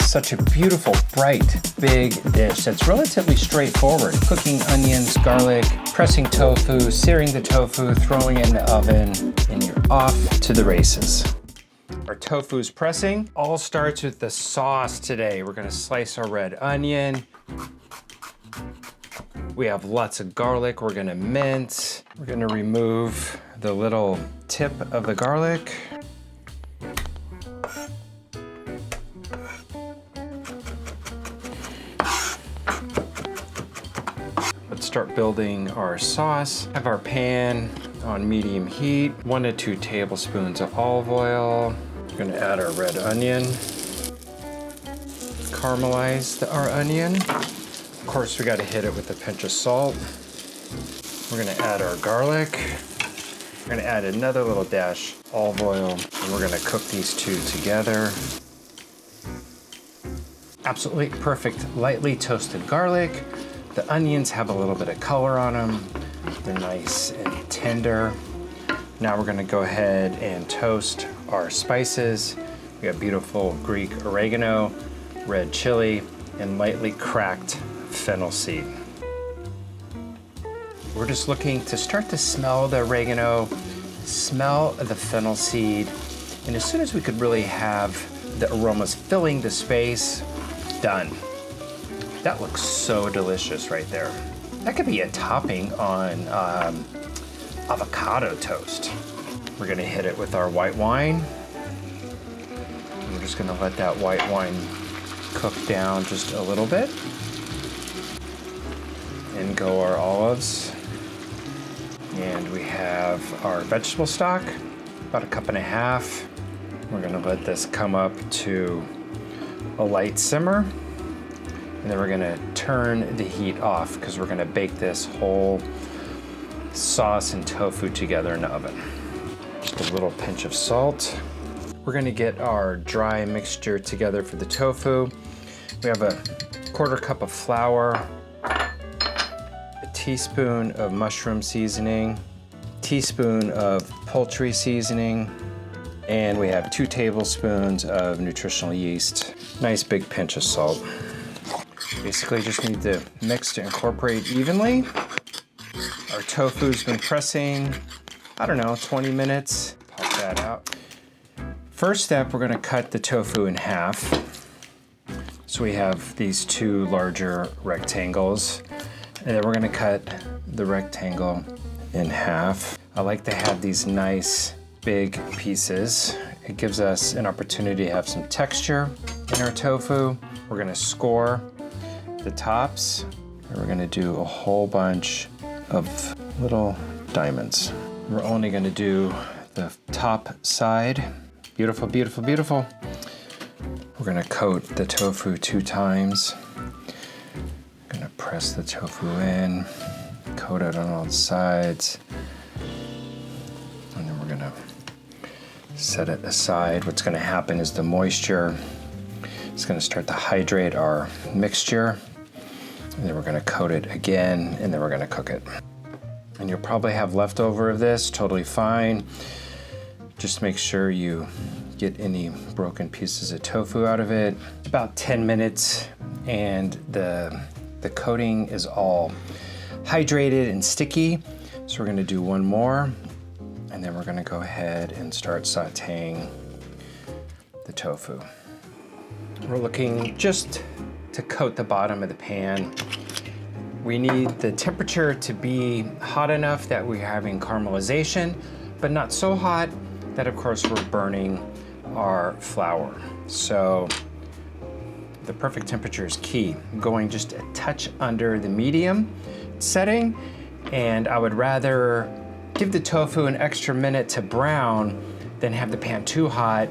such a beautiful, bright, big dish that's relatively straightforward. Cooking onions, garlic, pressing tofu, searing the tofu, throwing it in the oven, and you're off to the races. Our tofu's pressing. All starts with the sauce today. We're gonna slice our red onion. We have lots of garlic we're gonna mince. We're gonna remove the little tip of the garlic. Let's start building our sauce. Have our pan on medium heat. 1 to 2 tablespoons of olive oil. We're gonna add our red onion. Caramelize our onion. Of course, we gotta hit it with a pinch of salt. We're gonna add our garlic. We're gonna add another little dash olive oil, and we're gonna cook these two together. Absolutely perfect, lightly toasted garlic. The onions have a little bit of color on them. They're nice and tender. Now we're gonna go ahead and toast our spices. We have beautiful Greek oregano, red chili, and lightly cracked fennel seed. We're just looking to start to smell the oregano, smell the fennel seed, and as soon as we could really have the aromas filling the space, done. That looks so delicious right there. That could be a topping on avocado toast. We're gonna hit it with our white wine. We're just gonna let that white wine cook down just a little bit. In go our olives. And we have our vegetable stock, about 1.5 cups. We're gonna let this come up to a light simmer. And then we're gonna turn the heat off because we're gonna bake this whole sauce and tofu together in the oven. Just a little pinch of salt. We're gonna get our dry mixture together for the tofu. We have a 1/4 cup of flour, a teaspoon of mushroom seasoning, teaspoon of poultry seasoning, and we have 2 tablespoons of nutritional yeast. Nice big pinch of salt. Basically just need to mix to incorporate evenly. Our tofu's been pressing, I don't know, 20 minutes. Pop that out. First step, we're gonna cut the tofu in half. So we have these 2 larger rectangles, and then we're gonna cut the rectangle in half. I like to have these nice big pieces. It gives us an opportunity to have some texture in our tofu. We're gonna score the tops, and we're gonna do a whole bunch of little diamonds. We're only gonna do the top side. Beautiful, beautiful, beautiful. We're gonna coat the tofu 2 times. Gonna press the tofu in, coat it on all sides, and then we're gonna set it aside. What's gonna happen is the moisture is gonna start to hydrate our mixture, and then we're gonna coat it again, and then we're gonna cook it. And you'll probably have leftover of this, totally fine. Just make sure you get any broken pieces of tofu out of it. About 10 minutes, and the coating is all hydrated and sticky. So we're gonna do one more, and then we're gonna go ahead and start sauteing the tofu. We're looking just to coat the bottom of the pan. We need the temperature to be hot enough that we're having caramelization, but not so hot that, of course, we're burning our flour. So the perfect temperature is key. I'm going just a touch under the medium setting, and I would rather give the tofu an extra minute to brown than have the pan too hot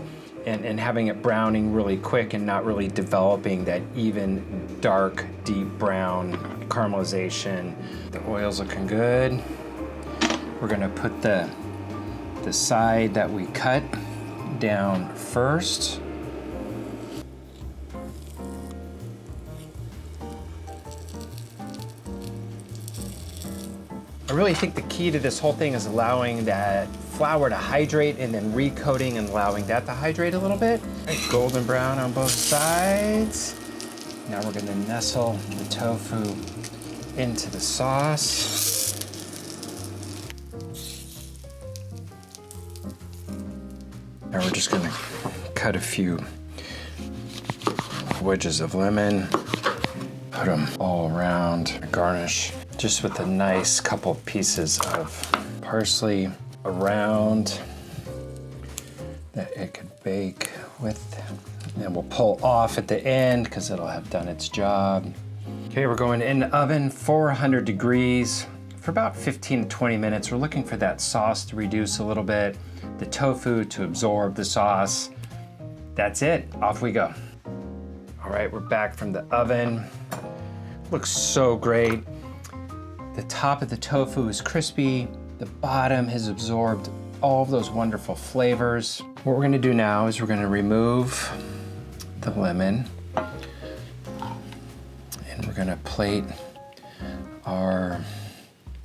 and having it browning really quick and not really developing that even dark, deep brown caramelization. The oil's looking good. We're gonna put the side that we cut down first. I really think the key to this whole thing is allowing that flour to hydrate and then recoating and allowing that to hydrate a little bit. Right, golden brown on both sides. Now we're gonna nestle the tofu into the sauce. Now we're just gonna cut a few wedges of lemon, put them all around, garnish just with a nice couple pieces of parsley around that it could bake with. And we'll pull off at the end because it'll have done its job. Okay, we're going in the oven, 400 degrees for about 15 to 20 minutes. We're looking for that sauce to reduce a little bit, the tofu to absorb the sauce. That's it, off we go. All right, we're back from the oven. Looks so great. The top of the tofu is crispy. The bottom has absorbed all of those wonderful flavors. What we're gonna do now is we're gonna remove the lemon and we're gonna plate our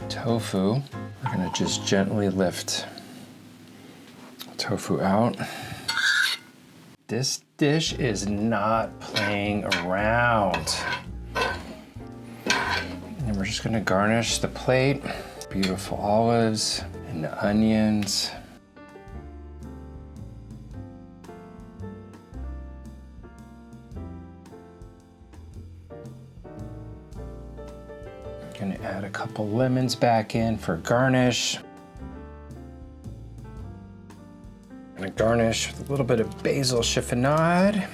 tofu. We're gonna just gently lift the tofu out. This dish is not playing around. And we're just gonna garnish the plate. Beautiful olives and the onions. Gonna add a couple lemons back in for garnish. Gonna garnish with a little bit of basil chiffonade.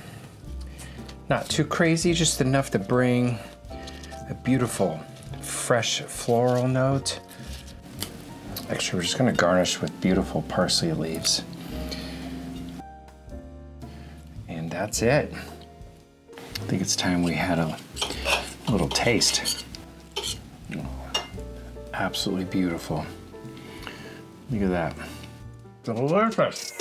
Not too crazy, just enough to bring a beautiful, fresh floral note. Actually, we're just gonna garnish with beautiful parsley leaves. And that's it. I think it's time we had a little taste. Absolutely beautiful. Look at that. Delicious.